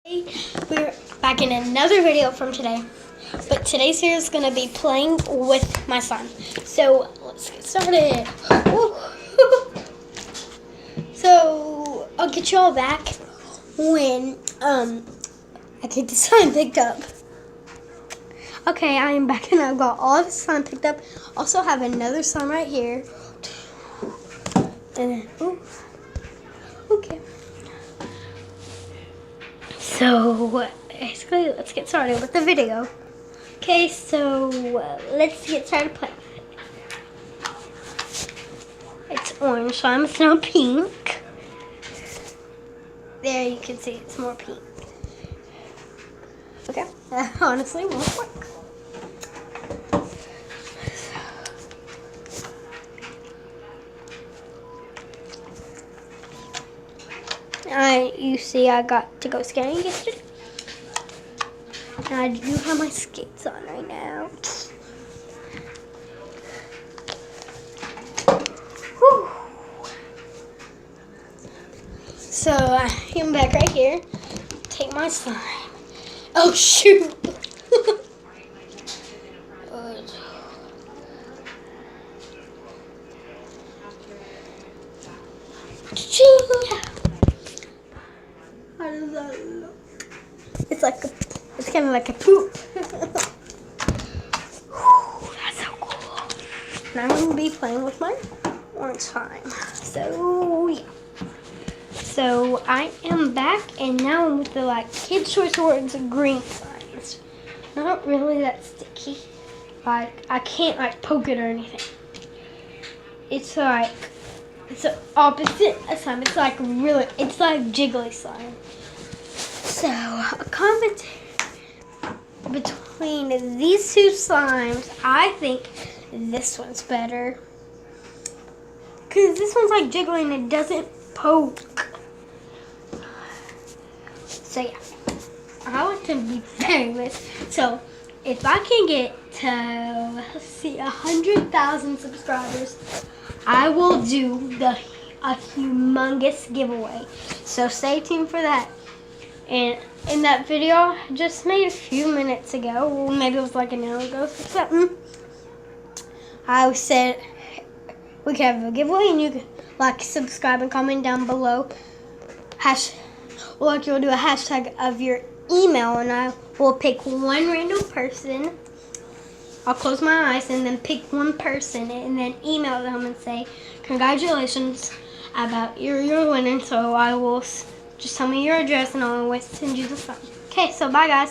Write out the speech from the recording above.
We're back in another video from today, but today's video is going to be playing with my son. So let's get started. So I'll get you all back when I get the sign picked up. Okay, I am back and I've got all the sign picked up. Also have another sign right here. And then, okay. So basically, let's get started with the video. Okay, so let's get started playing. It's orange, so I'm now pink. There, you can see it's more pink. Okay, that honestly won't work. You see, I got to go skating yesterday. And I do have my skates on right now. Whew. So I'm back right here. Take my slime. Oh shoot! How does that look? It's kind of like a poop. Whew, that's so cool. And I'm going to be playing with my orange slime. So, yeah. So, I am back, and now I'm with the, Kids' Choice Awards green slime. It's not really that sticky. I can't, poke it or anything. It's the opposite of slime. It's like jiggly slime. So, a competition between these two slimes, I think this one's better. Because this one's like jiggly and it doesn't poke. So, yeah. I want to be famous. So, if I can get to, let's see, 100,000 subscribers, I will do a humongous giveaway. So, stay tuned for that. And in that video I just made a few minutes ago, maybe it was like an hour ago or something, I said we could have a giveaway and you could subscribe and comment down below. You'll do a hashtag of your email and I will pick one random person. I'll close my eyes and then pick one person and then email them and say congratulations about your winning. So I will just tell me your address and I'll always send you the phone. Okay, so bye guys.